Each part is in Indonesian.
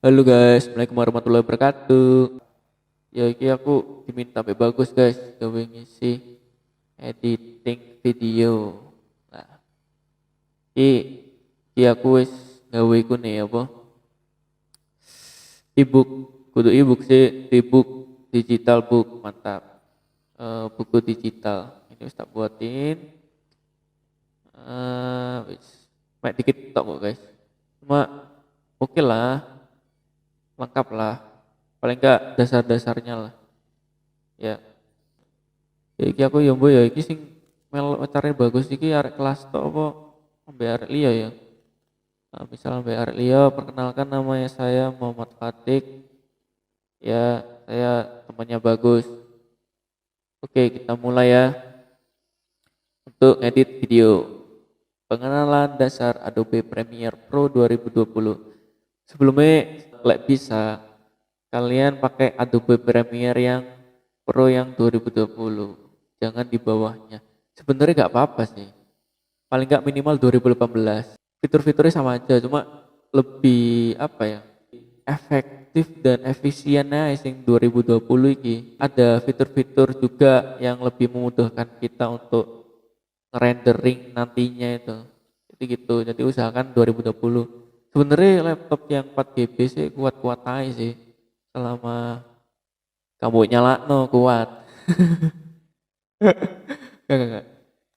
Halo guys, Assalamualaikum warahmatullahi wabarakatuh. Ya iki aku diminta sampai bagus guys, gawe ngisi editing video. Nah, iki aku wis gawe iku nih apa? Ebook, kudu ebook sih, ebook digital book, mantap. Buku digital. Ini wis tak buatin. Wis. Mek dikit tok kok guys. Cuma oke lah, lengkap lah. Paling enggak dasar-dasarnya lah. Ya, ya iki aku ya mbok ya iki sing mel carane bagus iki arek kelas tok apa ambek arek liya ya. Nah, misal ambek arek liya perkenalkan namanya saya Muhammad Fatik. Ya, saya temannya bagus. Oke, kita mulai ya untuk edit video. Pengenalan dasar Adobe Premiere Pro 2020. Sebelumnya lek bisa kalian pakai Adobe Premiere yang Pro yang 2020. Jangan di bawahnya. Sebenarnya nggak apa-apa sih. Paling nggak minimal 2018. Fitur-fiturnya sama aja, cuma lebih apa ya? Efektif dan efisiennya sing 2020 ini. Ada fitur-fitur juga yang lebih memudahkan kita untuk rendering nantinya itu. Jadi gitu. Jadi usahakan 2020. Sebenarnya laptop yang 4 GB sih kuat-kuat aja sih. Selama kamu nyala no kuat. Enggak.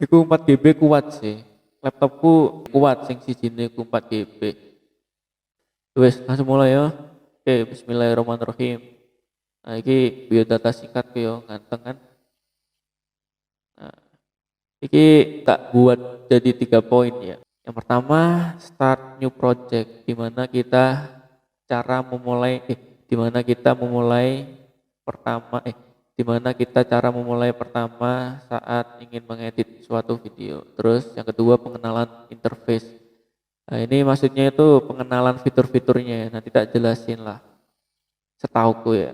Iku 4 GB kuat sih. Laptopku kuat sing sijine ku 4 GB. Wes, langsung mulai ya. Oke, bismillahirrahmanirrahim. Nah, iki biodata singkat yo, ganteng kan. Nah, iki tak buat jadi 3 poin ya. Yang pertama, start new project, di mana kita cara memulai di mana kita memulai pertama di mana kita cara memulai pertama saat ingin mengedit suatu video. Terus yang kedua pengenalan interface. Nah, ini maksudnya itu pengenalan fitur-fiturnya ya. Nanti tak jelasin lah. Setauku ya.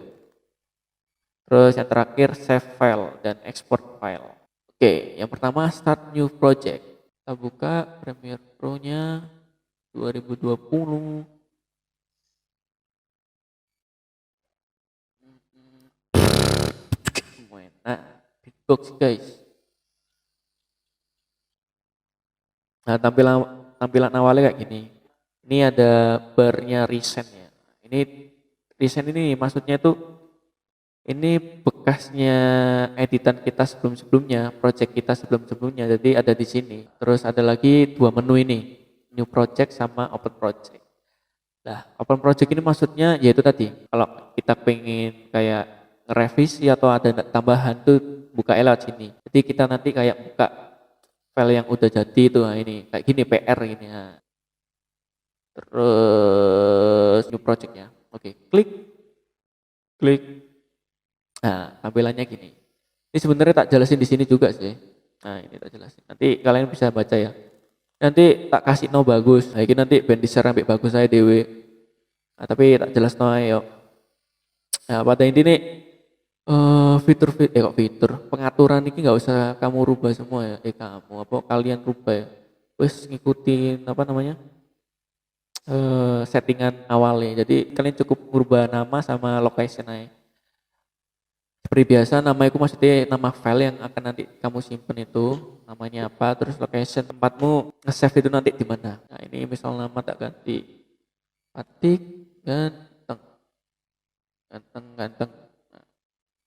Terus yang terakhir save file dan export file. Oke, yang pertama start new project. Kita buka Premiere Pro-nya 2020. Nah, Beatbox guys. Nah, tampilan awalnya kayak gini. Ini ada barnya recent ya. Ini recent ini maksudnya tuh ini bekasnya editan kita sebelum-sebelumnya, project kita sebelum-sebelumnya. Jadi ada di sini. Terus ada lagi 2 menu ini, new project sama open project. Nah, open project ini maksudnya yaitu tadi, kalau kita pengen kayak ngerevisi atau ada tambahan tuh buka lewat sini. Jadi kita nanti kayak buka file yang udah jadi itu, nah ini kayak gini PR ini ya. Terus new project ya. Oke, klik. Nah, tampilannya gini. Ini sebenarnya tak jelasin di sini juga sih. Nah, ini tak jelasin. Nanti kalian bisa baca ya. Nanti tak kasih no bagus. Nah, ini nanti band share ambek bagus saya dewe. Nah, tapi tak jelas no ayo. Nah, pada intinya fitur pengaturan ini nggak usah kamu rubah semua ya. Kamu apa kalian rubah ya. Wes ngikutin apa namanya? Settingan awalnya. Jadi kalian cukup merubah nama sama location aja. Seperti biasa nama itu maksudnya nama file yang akan nanti kamu simpen itu namanya apa, terus location tempatmu nge-save itu nanti di mana. Nah, ini misal nama tak ganti Fatik ganteng ganteng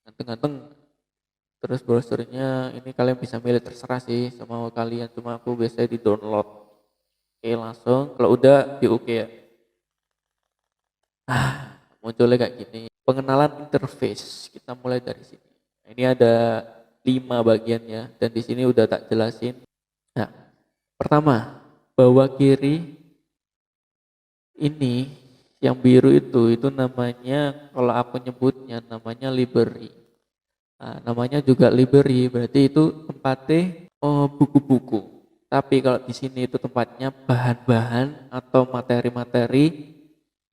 Nah, ganteng. Terus browsernya ini kalian bisa milih terserah sih sama kalian, cuma aku biasanya di download. Oke, langsung kalau udah di oke ya. Munculnya kayak gini. Pengenalan interface. Kita mulai dari sini. Nah, ini ada 5 bagiannya dan di sini udah tak jelasin. Nah, pertama, bawah kiri ini yang biru itu namanya kalau aku nyebutnya namanya library. Nah, namanya juga library berarti itu tempatnya buku-buku. Tapi kalau di sini itu tempatnya bahan-bahan atau materi-materi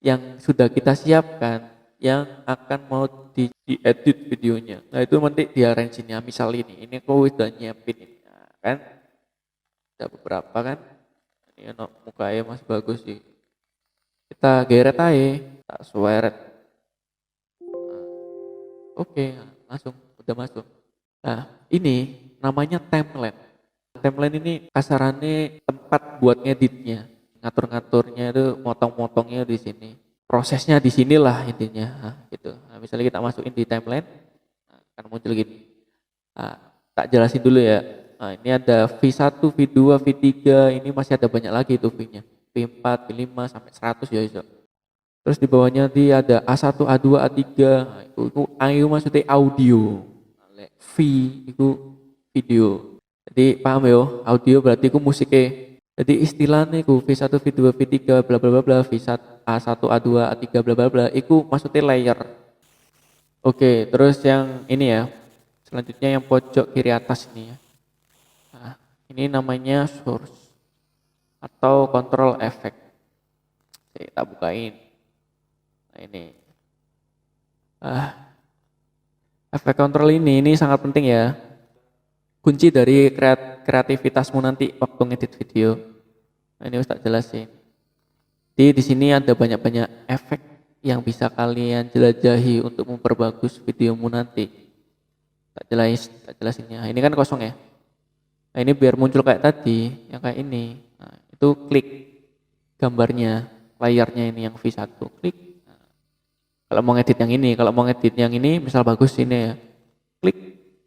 yang sudah kita siapkan yang akan mau diedit videonya. Nah itu nanti di arrange ini. Misal ini aku udah nyiapin ini. Nah, kan ada beberapa kan. Ini mukanya masih bagus sih. Kita geret aja. tak sueret. Oke, langsung udah masuk. Nah, ini namanya timeline. Timeline ini kasarannya tempat buat ngeditnya, ngatur-ngaturnya itu, motong-motongnya di sini. Prosesnya di sinilah intinya, nah, gitu. Nah, misalnya kita masukin di timeline, nah, akan muncul gini. Nah, tak jelasin dulu ya. Nah, ini ada V1, V2, V3, ini masih ada banyak lagi tuh V-nya. V4, V5 sampai 100 ya iso. Terus di bawahnya nanti ada A1, A2, A3. Nah, itu AU maksudnya audio. Nah, V itu video. Jadi paham ya, audio berarti itu musiknya. Jadi istilahnya itu V1, V2, V3 bla bla bla bla, V1, A1, A2, A3 bla bla bla, itu maksudnya layer. Oke, terus yang ini ya. Selanjutnya yang pojok kiri atas ini ya. Nah, ini namanya source atau control effect. Kita bukain. Nah, ini. Efek control ini sangat penting ya. Kunci dari kreativitasmu nanti waktu ngedit video. Nah, ini Ustaz jelasin. Di sini ada banyak-banyak efek yang bisa kalian jelajahi untuk memperbagus videomu nanti. Tak jelasinnya. Ini kan kosong ya. Nah, ini biar muncul kayak tadi, yang kayak ini. Nah, itu klik gambarnya, layarnya ini yang V1, klik. Nah, kalau mau ngedit yang ini, misal bagus ini ya, klik,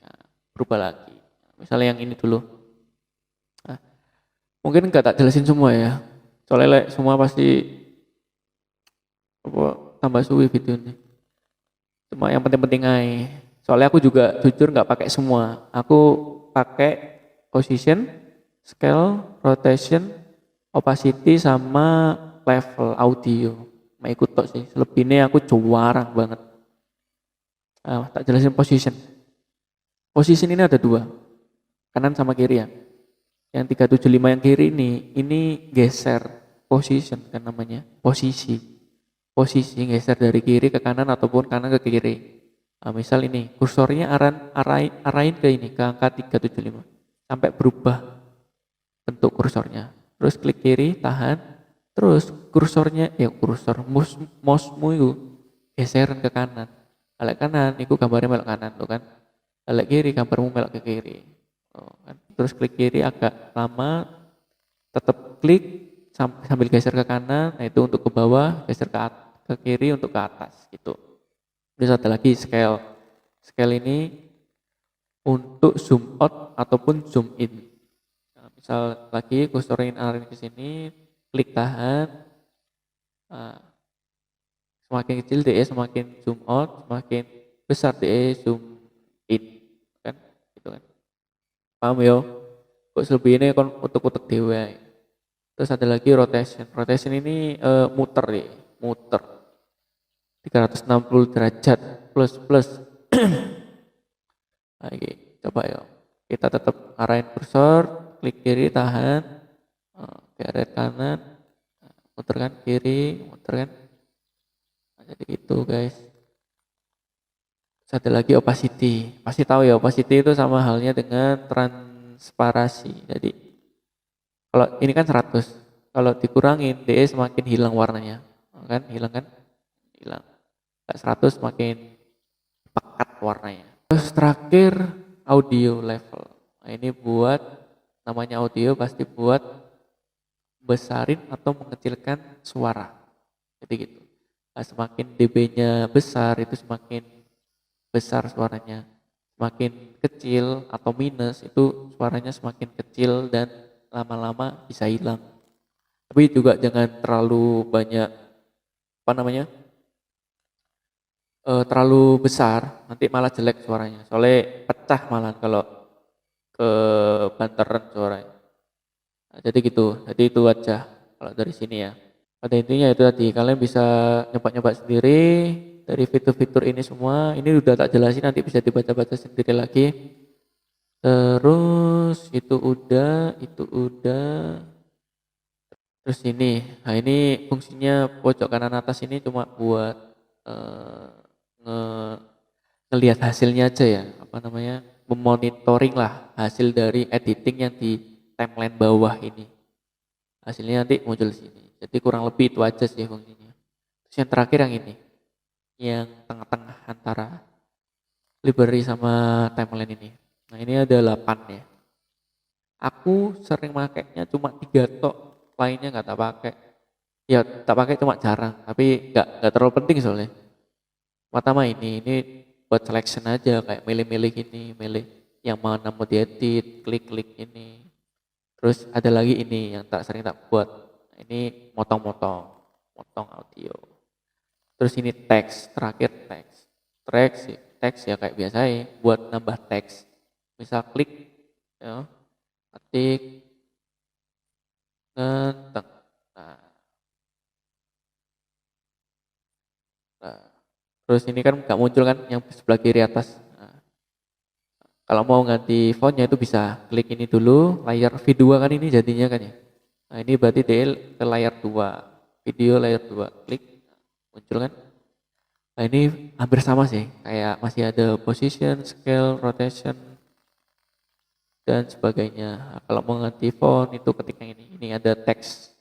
nah, berubah lagi. Misalnya yang ini dulu. Nah, mungkin nggak tak jelasin semua ya, soalnya semua pasti tambah suwi video ini. Cuma yang penting-penting aja. Soalnya aku juga jujur nggak pakai semua. Aku pakai position, scale, rotation, opacity sama level audio. Mau ikut tok sih. Selebihnya aku juarang banget. Nah, tak jelasin position. Position ini ada dua, kanan sama kiri ya. Yang 375 yang kiri ini geser position kan namanya, posisi geser dari kiri ke kanan ataupun kanan ke kiri. Nah, misal ini kursornya arahin ke ini, ke angka 375 sampai berubah bentuk kursornya. Terus klik kiri, tahan. Terus kursornya mouse-mu itu geseran ke kanan. Balik kanan, itu gambarnya melok kanan tuh kan. Balik kiri, gambarmu melok ke kiri. Oh, kan. Terus klik kiri agak lama, tetap klik sambil geser ke kanan. Nah, itu untuk ke bawah, geser ke kiri untuk ke atas gitu. Terus ada lagi scale. Scale ini untuk zoom out ataupun zoom in. Nah, misal lagi kursorin arahin ke sini, klik tahan. Nah, semakin kecil DE semakin zoom out, semakin besar DE zoom in, kan? Gitu kan? Paham ya? Kok selebihnya kon utek-utek dewe. Terus ada lagi rotation. Rotation ini muter ya, muter 360 derajat plus. Oke, coba ya. Kita tetap arahin kursor, klik kiri, tahan, garet kanan, muter kan kiri, muter kan. Nah, jadi gitu guys. Terus ada lagi opacity. Pasti tahu ya, opacity itu sama halnya dengan transparasi. Jadi kalau ini kan 100, kalau dikurangin DE semakin hilang warnanya, kan? Hilang kan? Hilang. 100 semakin pekat warnanya. Terus terakhir audio level. Nah, ini buat namanya audio pasti buat besarin atau mengecilkan suara. Jadi gitu. Nah, semakin dB-nya besar itu semakin besar suaranya. Semakin kecil atau minus itu suaranya semakin kecil dan lama-lama bisa hilang. Tapi juga jangan terlalu banyak terlalu besar, nanti malah jelek suaranya. Soalnya pecah malah kalau ke banteran suaranya. Nah, jadi gitu. Jadi itu aja kalau dari sini ya. Pada intinya itu tadi, kalian bisa nyoba-nyoba sendiri dari fitur-fitur ini semua. Ini udah tak jelasin, nanti bisa dibaca-baca sendiri lagi. Terus itu udah. Terus ini, nah ini fungsinya pojok kanan atas ini cuma buat ngelihat hasilnya aja ya, memonitoring lah hasil dari editing yang di timeline bawah ini. Hasilnya nanti muncul di sini. Jadi kurang lebih itu aja sih fungsinya. Terus yang terakhir yang ini, yang tengah-tengah antara library sama timeline ini. Nah ini ada 8 ya. Aku sering makainya cuma 3 tok, lainnya nggak tak pakai. Ya tak pakai cuma jarang, tapi nggak terlalu penting soalnya. Pertama ini buat selection aja kayak milih-milih ini, milih yang mana mau diedit, klik-klik ini. Terus ada lagi ini yang tak sering tak buat. Ini motong-motong, motong audio. Terus ini teks, terakhir teks. Teks ya kayak biasa ya, buat nambah teks. Misal klik, ya, ketik, ngenteng. Nah, nah. Terus ini kan nggak muncul kan yang sebelah kiri atas. Nah, kalau mau ganti fontnya itu bisa klik ini dulu, layar V2 kan ini jadinya kan ya. Nah ini berarti DL ke layar 2, video layar 2, klik, muncul kan. Nah ini hampir sama sih, kayak masih ada position, scale, rotation, dan sebagainya. Nah, kalau mau ganti font itu ketik yang ini ada teks,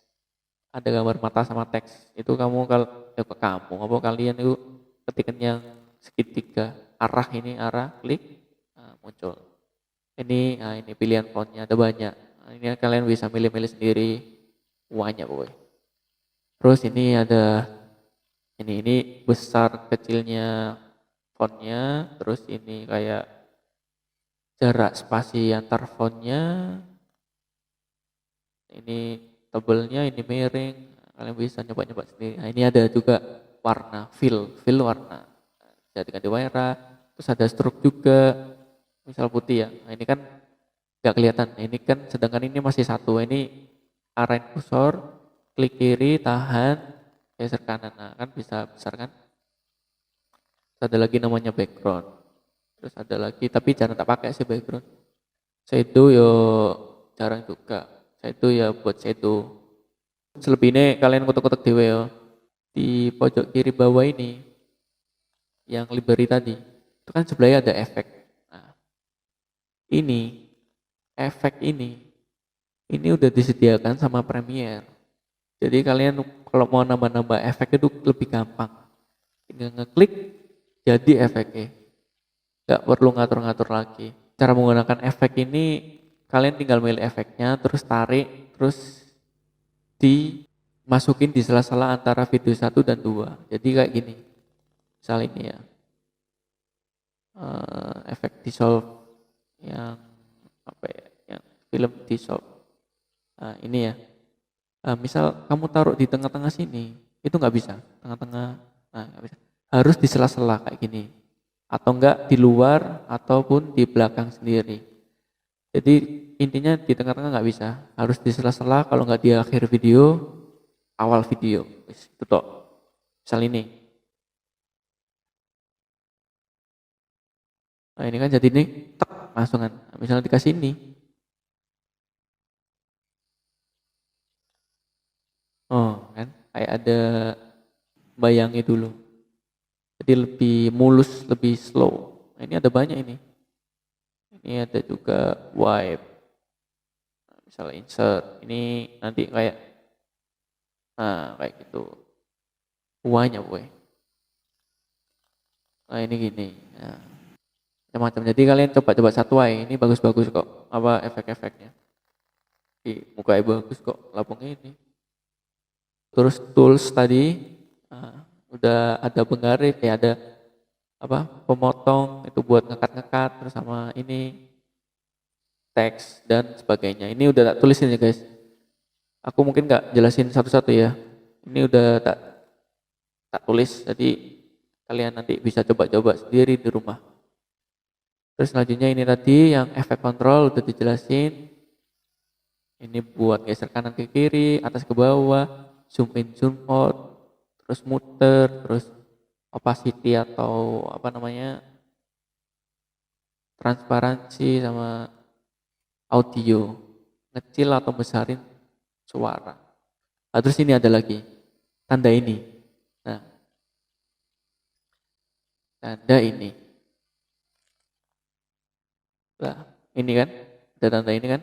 ada gambar mata sama teks. Itu kamu kalau apa kalian itu ketikan yang segitiga arah ini arah klik, nah, muncul. Ini pilihan fontnya ada banyak. Nah, ini kalian bisa milih-milih sendiri, banyak boy. Terus ini ada ini besar kecilnya fontnya, terus ini kayak jarak spasi antar fontnya, ini tebelnya, ini miring, kalian bisa nyoba-nyoba sendiri. Nah ini ada juga warna, fill warna, bisa diganti warna, terus ada stroke juga, misal putih ya. Nah ini kan nggak kelihatan, ini kan sedangkan ini masih satu, ini arahin kursor, klik kiri, tahan, geser kanan, nah kan bisa besar kan. Terus ada lagi namanya background, terus ada lagi tapi jarang tak pakai sih background. Shadow yo jarang juga, shadow ya buat shadow. Selebihnya kalian kotak-kotak dewe yo. Di pojok kiri bawah ini yang library tadi itu kan sebelahnya ada efek. Nah, ini efek ini udah disediakan sama Premiere. Jadi kalian kalau mau nambah-nambah efek itu lebih gampang. Tinggal ngeklik jadi efeknya. Nggak perlu ngatur-ngatur lagi. Cara menggunakan efek ini kalian tinggal milih efeknya, terus tarik, terus dimasukin di sela-sela antara video 1 dan 2. Jadi kayak gini. Misal ini ya. Efek dissolve yang apa ya? Yang film dissolve. Nah, ini ya. Misal kamu taruh di tengah-tengah sini, itu nggak bisa. Tengah-tengah, nah nggak bisa. Harus di sela-sela kayak gini. Atau enggak di luar ataupun di belakang sendiri. Jadi intinya di tengah-tengah nggak bisa, harus di sela-sela, kalau nggak di akhir video, awal video. Itu toh. Misal ini. Nah ini kan jadi ini tek langsung kan. Misalnya dikasih ini. Oh kan, kayak ada bayangnya dulu. Jadi lebih mulus, lebih slow. Nah, ini ada banyak ini. Ini ada juga wipe. Nah, misalnya insert. Ini nanti kayak kayak gitu. Banyak boy. Nah ini gini. Nah, macam-macam. Jadi kalian coba-coba satu aja. Ini bagus-bagus kok. Apa efek-efeknya. Di mukanya bagus kok. Lapungnya ini. Terus tools tadi. Udah ada penggaris. Ada apa pemotong. Itu buat ngekat-ngekat. Terus sama ini. Teks dan sebagainya. Ini udah tak tulisin ya guys. Aku mungkin nggak jelasin satu-satu ya. Ini udah tak tulis. Jadi kalian nanti bisa coba-coba sendiri di rumah. Terus selanjutnya ini tadi yang efek control udah dijelasin. Ini buat geser kanan ke kiri, atas ke bawah, zoom in, zoom out, terus muter, terus opacity atau apa namanya transparansi sama audio, ngecil atau besarin suara. Nah, terus ini ada lagi tanda ini. Nah, tanda ini. Nah, ini kan, ada tanda ini kan.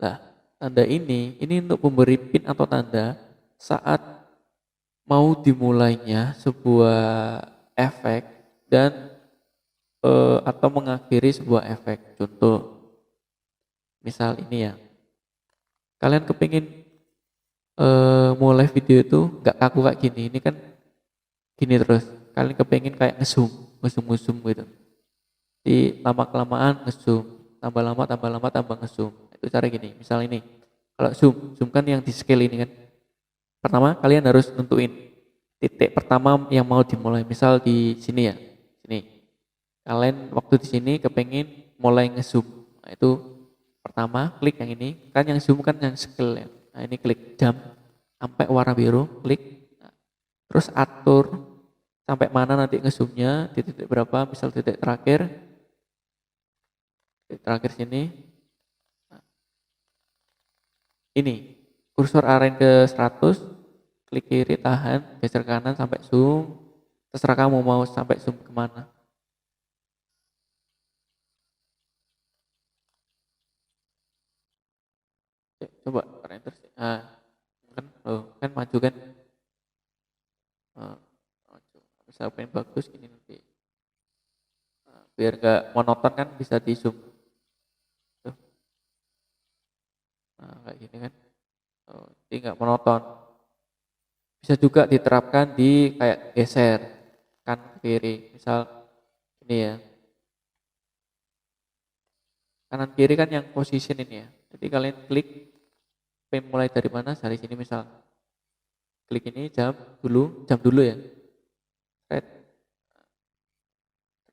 Nah, tanda ini untuk memberi pin atau tanda saat mau dimulainya sebuah efek dan atau mengakhiri sebuah efek. Contoh, misal ini ya, kalian kepingin mulai video itu nggak kaku kayak gini, ini kan gini terus. Kalian kepingin kayak ngezoom gitu. Di lama kelamaan ngezoom, tambah lama tambah ngezoom. Itu cara gini. Misal ini, kalau zoom kan yang di scale ini kan. Pertama kalian harus nentuin titik pertama yang mau dimulai. Misal di sini ya, sini. Kalian waktu di sini kepingin mulai ngezoom. Nah, itu pertama klik yang ini, kan yang zoom kan yang scale ya. Nah, ini klik jam sampai warna biru, klik. Nah, terus atur sampai mana nanti ngezoomnya, di titik berapa, misal titik terakhir sini. Nah, ini kursor arahin ke 100, klik kiri, tahan, geser kanan sampai zoom, terserah kamu mau sampai zoom kemana. Coba enter sih. Nah, kan maju kan. Maju. Bisa pengen bagus gini nanti. Nah, biar gak monoton kan bisa di zoom. Tuh. Nah, kayak gini kan. Jadi nggak monoton. Bisa juga diterapkan di kayak geser kan kiri. Misal ini ya. Kanan kiri kan yang position ini ya. Jadi kalian klik pengen mulai dari mana, dari sini misal. Klik ini jam dulu ya. Right.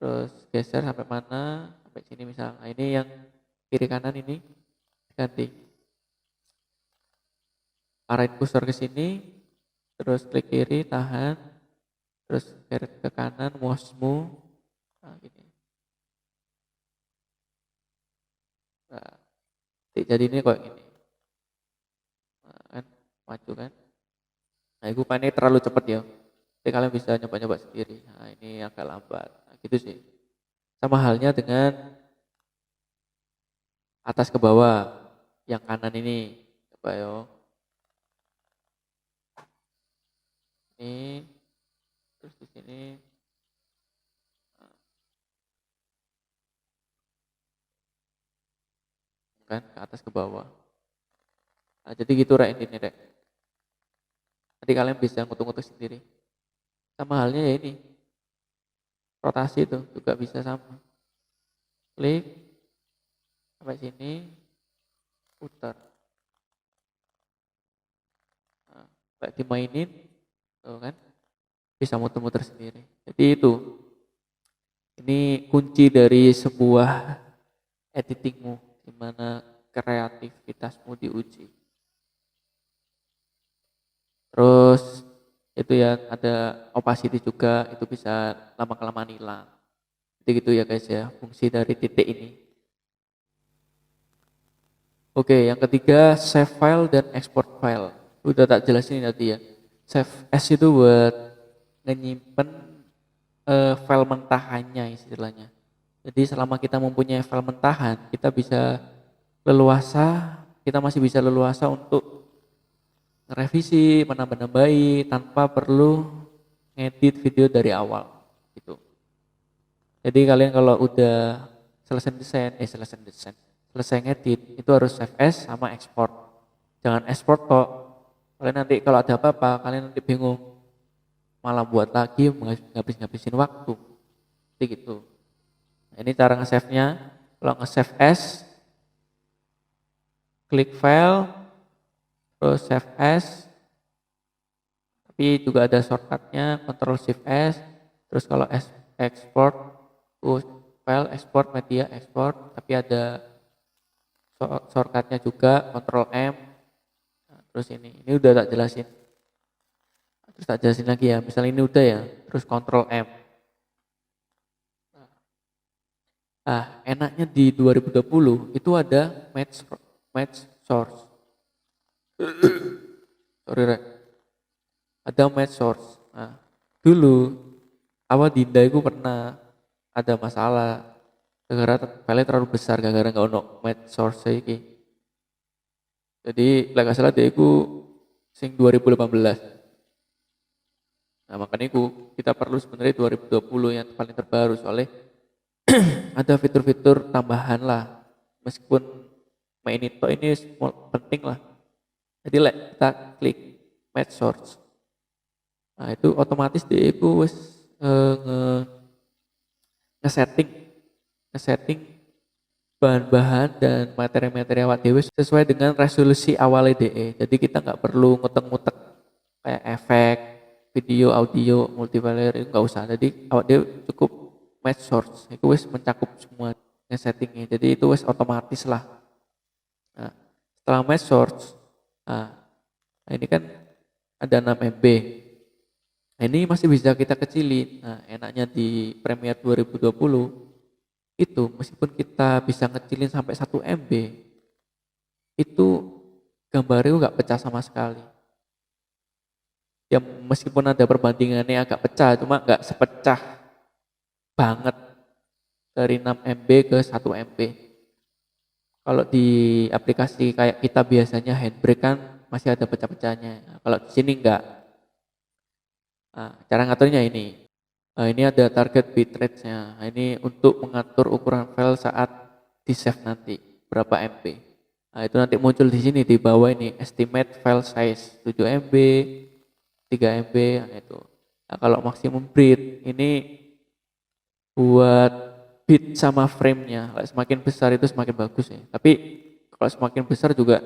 Terus geser sampai mana, sampai sini misal. Nah, ini yang kiri kanan ini ganti. Arahin kursor ke sini, terus klik kiri, tahan, terus seret ke kanan, mouse move. Nah, gini. Nah, jadi ini kok gini. Nah, kan maju kan. Nah, itu ini terlalu cepat ya. Jadi kalian bisa nyoba-nyoba sendiri. Nah, ini agak lambat. Nah, gitu sih. Sama halnya dengan atas ke bawah. Yang kanan ini. Coba yo. Ini. Terus di sini. Kan ke atas ke bawah. Nah, jadi gitu Rek ini Rek. Nanti kalian bisa ngutuk-ngutuk sendiri. Sama halnya ya ini. Rotasi itu juga bisa sama. Klik sampai sini, putar. Nah, kayak dimainin, tuh kan, bisa muter-muter sendiri. Jadi itu, ini kunci dari sebuah editingmu, di mana kreativitasmu diuji. Terus itu ya ada opacity juga, itu bisa lama-kelamaan hilang. Jadi gitu ya guys ya, fungsi dari titik ini. Oke, yang ketiga save file dan export file. Udah tak jelasin tadi ya. Save as itu buat nyimpen file mentahannya istilahnya. Jadi selama kita mempunyai file mentahan, kita bisa leluasa, kita masih bisa leluasa untuk ngerevisi, menambah-nambahi tanpa perlu ngedit video dari awal gitu. Jadi kalian kalau udah selesai ngedit itu harus save as sama export. Jangan export kok. Kalian nanti kalau ada apa-apa, kalian nanti bingung. Malah buat lagi ngabisin waktu. Jadi gitu. Nah, ini cara nge-save-nya. Kalau nge-save as, klik file, terus save as. Tapi juga ada shortcutnya, Ctrl Shift S. Terus kalau export, file export media export. Tapi ada shortcutnya juga, Ctrl M. Nah, terus ini udah tak jelasin. Terus tak jelasin lagi ya. Misalnya ini udah ya, terus Ctrl M. Nah, enaknya di 2020 itu ada match source. Sorry, Rek. Ada match source. Nah, dulu awal Dinda itu pernah ada masalah gara-gara file terlalu besar gara-gara nggak ono match source iki. Jadi, lek salah dia itu sing 2018. Nah, makanya kita perlu sebenarnya 2020 yang paling terbaru soalnya ada fitur-fitur tambahan lah. Meskipun main itu ini penting lah. Jadi kita klik match source. Nah, itu otomatis dia itu wis nge-setting bahan-bahan dan materi-materi awak dewe sesuai dengan resolusi awal DE. Jadi kita nggak perlu ngutek-ngutek kayak efek, video, audio, multiplayer itu nggak usah. Jadi awak dewe cukup match source. Itu wis mencakup semua settingnya. Jadi itu wis otomatis lah. Nah, setelah match source, nah ini kan ada 6 MB. Nah, ini masih bisa kita kecilin. Nah, enaknya di Premiere 2020 itu meskipun kita bisa ngecilin sampai 1 MB, itu gambarnya nggak pecah sama sekali. Ya meskipun ada perbandingannya agak pecah, cuma nggak sepecah banget dari 6 MB ke 1 MB. Kalau di aplikasi kayak kita biasanya Handbrake kan masih ada pecah-pecahnya. Nah, kalau di sini enggak. Nah, cara ngaturnya ini. Nah, ini ada target bitrate-nya. Nah, ini untuk mengatur ukuran file saat di save nanti berapa MB. Nah, itu nanti muncul di sini di bawah ini estimate file size 7 MB, 3 MB, nah itu. Nah, kalau maksimum bit ini buat bit sama frame-nya. Semakin besar itu semakin bagus ya. Tapi kalau semakin besar juga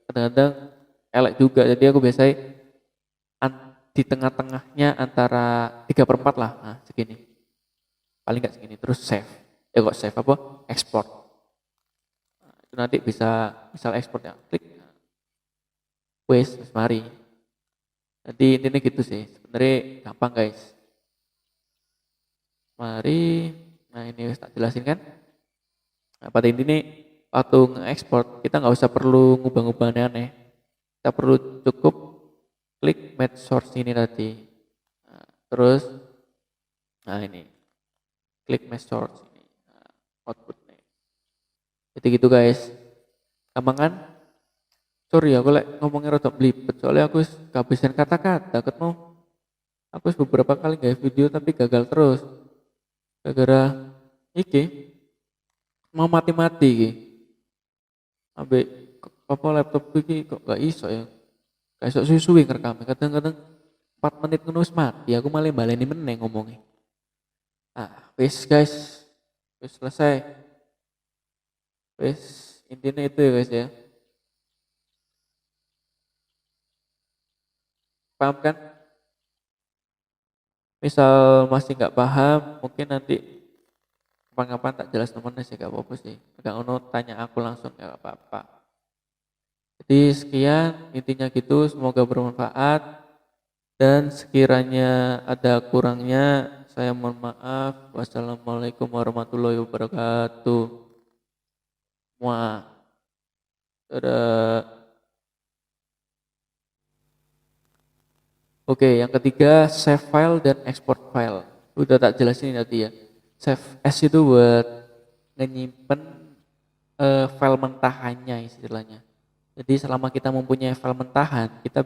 kadang-kadang elek juga. Jadi aku biasanya di tengah-tengahnya antara 3/4 lah, nah segini. Paling nggak segini, terus save. Kok save apa? Export. Nah, itu nanti bisa misal export ya, klik. Wes, mari. Jadi intinya gitu sih, sebenarnya gampang guys. Mari, nah ini tak jelasin kan. Nah, pada intinya waktu nge-export kita nggak usah perlu ngubah-ngubah aneh-aneh. Kita perlu cukup klik match source ini tadi. Nah, terus, nah ini, klik match source ini, nah, outputnya. Jadi gitu guys. Gampang kan? Sorry aku ngomongnya rada belibet soalnya aku kehabisan kata-kata ketemu. Aku beberapa kali nggak video tapi gagal terus. Gara-gara iki mau mati-mati iki. Ambek apa laptop iki kok gak iso ya. Gak iso suwi-suwi ngerekam. Kadang-kadang 4 menit ngono wis mati. Aku malah baleni meneh ngomongnya. Ah, wis guys. Wis selesai. Wis intinya itu ya guys ya. Paham kan? Misal masih nggak paham, mungkin nanti kapan-kapan tak jelas temennya sih gak apa-apa sih. Agak ono tanya aku langsung gak apa-apa. Jadi sekian intinya gitu, semoga bermanfaat dan sekiranya ada kurangnya saya mohon maaf. Wassalamualaikum warahmatullahi wabarakatuh. Wah, dadah. Oke, yang ketiga save file dan export file. Udah tak jelasin tadi ya. Save as itu buat nyimpen file mentahannya istilahnya. Jadi selama kita mempunyai file mentahan, kita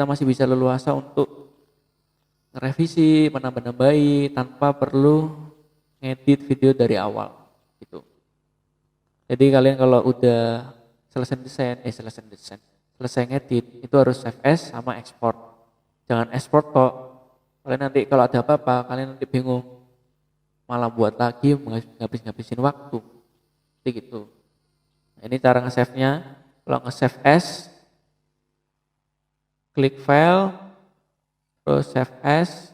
masih bisa leluasa untuk ngerevisi, menambah-nambahi tanpa perlu ngedit video dari awal gitu. Jadi kalian kalau udah selesai ngedit itu harus save as sama export. Jangan export kok. Kalian nanti kalau ada apa-apa, kalian nanti bingung. Malah buat lagi ngabisin waktu. Jadi gitu. Nah, ini cara nge-save-nya. Kalau nge-save as, klik file, terus save as.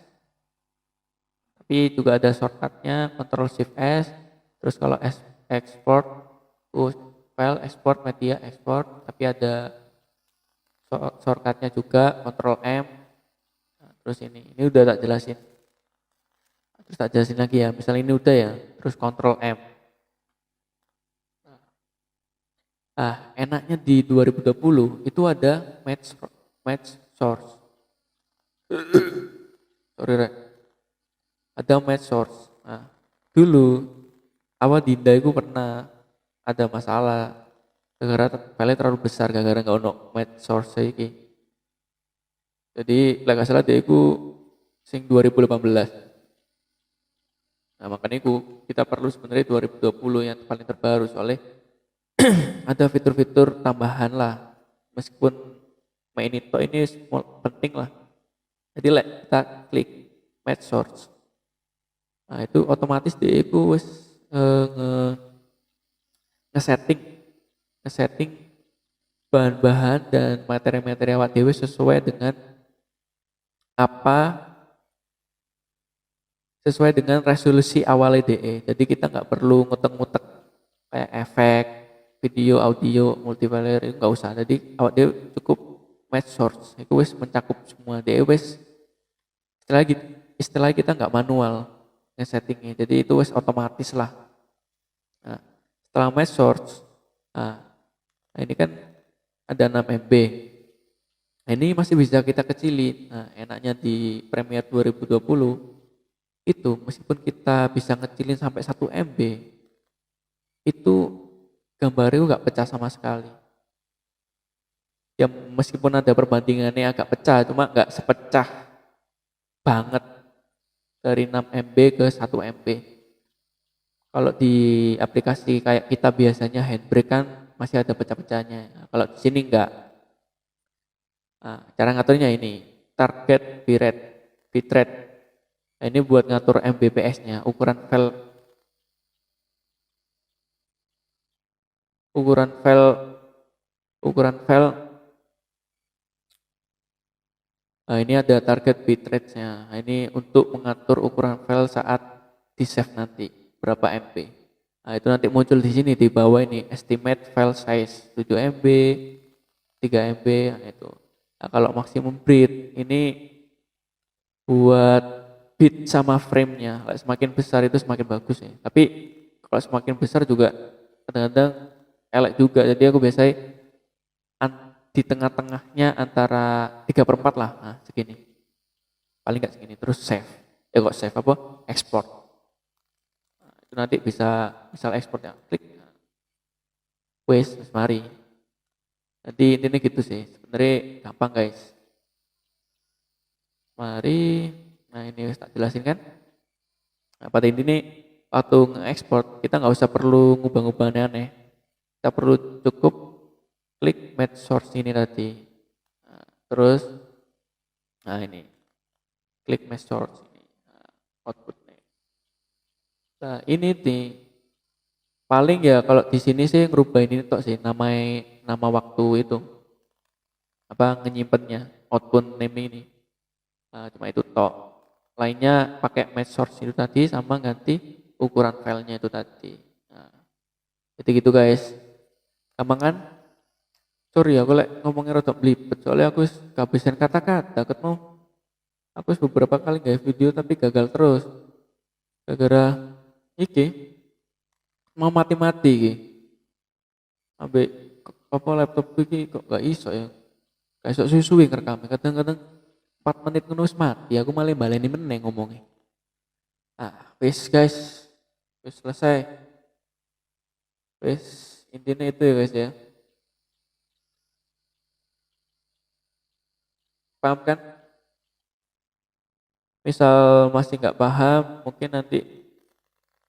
Tapi juga ada shortcutnya, Ctrl Shift S. Terus kalau export, file export media export. Tapi ada shortcutnya juga, Ctrl M. Nah, terus ini udah tak jelasin. Terus tak jelasin lagi ya. Misalnya ini udah ya, terus Ctrl M. Nah, enaknya di 2020 itu ada match source. Sorry, Rek. Ada match source. Nah, dulu awal Dinda itu pernah ada masalah gara-gara file terlalu besar gara-gara nggak ono match source iki. Jadi lek gak salah dia iku sing 2018. Nah, makanya kita perlu sebenarnya 2020 yang paling terbaru soalnya ada fitur-fitur tambahan lah. Meskipun main itu ini penting lah. Jadi kita klik match source. Nah, itu otomatis dia itu wis nge-setting bahan-bahan dan materi-materi awak dhewe sesuai dengan sesuai dengan resolusi awal DE. Jadi kita nggak perlu ngutek-ngutek kayak efek, video, audio, multiplayer itu nggak usah. Jadi awak dia cukup match source. Itu wis mencakup semua. DE wis istilah kita nggak manual nge-settingnya. Jadi itu wis otomatis lah. Nah, setelah match source, nah ini kan ada 6 MB. Nah, ini masih bisa kita kecilin. Nah, enaknya di Premiere 2020 itu meskipun kita bisa ngecilin sampai 1 MB, itu gambarnya nggak pecah sama sekali. Ya meskipun ada perbandingannya agak pecah, cuma nggak sepecah banget dari 6 MB ke 1 MB. Kalau di aplikasi kayak kita biasanya Handbrake kan masih ada pecah-pecahnya. Nah, kalau di sini enggak. Nah, cara ngaturnya ini target bitrate. Nah, ini buat ngatur Mbps-nya, ukuran file. Nah, ini ada target bitrate-nya. Nah, ini untuk mengatur ukuran file saat di save nanti berapa MB. Nah, itu nanti muncul di sini di bawah ini estimate file size 7 MB, 3 MB, nah itu. Nah, kalau maksimum bit ini buat bit sama frame-nya. Semakin besar itu semakin bagus ya. Tapi kalau semakin besar juga kadang-kadang elek juga. Jadi aku biasanya di tengah-tengahnya antara 3/4 lah. Nah, segini. Paling nggak segini. Terus save. Kok save apa? Export. Nah, itu nanti bisa misal export ya. Klik. Wes, mari. Jadi intinya gitu sih. Sebenarnya gampang guys. Mari. Nah ini tak jelasin kan. Nah, pada intinya waktu nge-export kita nggak usah perlu ngubah-ngubah aneh-aneh. Kita perlu cukup klik match source ini tadi. Nah, terus, nah ini klik match source ini, nah, outputnya. Nah ini nih paling ya kalau di sini sih ngerubah ini tok sih nama waktu itu apa nyimpennya output name ini. Nah, cuma itu tok. Lainnya pakai match source itu tadi sama ganti ukuran filenya itu tadi. Nah, jadi gitu guys. Gampang kan? Sorry aku ngomongnya rada belibet soalnya aku kehabisan kata-kata ketemu. Aku beberapa kali nggak video tapi gagal terus. Gara-gara iki mau mati-mati iki. Ambek apa laptop iki kok gak iso ya. Gak iso suwi-suwi ngerekam. Kadang-kadang 4 menit ngono wis mati. Aku malah baleni meneh ngomongnya. Ah, wis guys. Wis selesai. Wis intinya itu ya guys ya. Paham kan? Misal masih nggak paham, mungkin nanti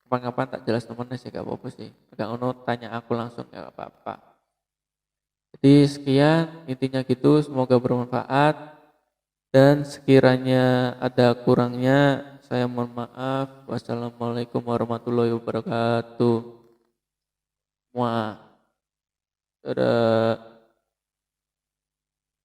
kapan-kapan tak jelas temennya sih gak apa-apa sih. Gak ono tanya aku langsung gak apa-apa. Jadi sekian intinya gitu, semoga bermanfaat dan sekiranya ada kurangnya saya mohon maaf. Wassalamualaikum warahmatullahi wabarakatuh. Wah, dadah.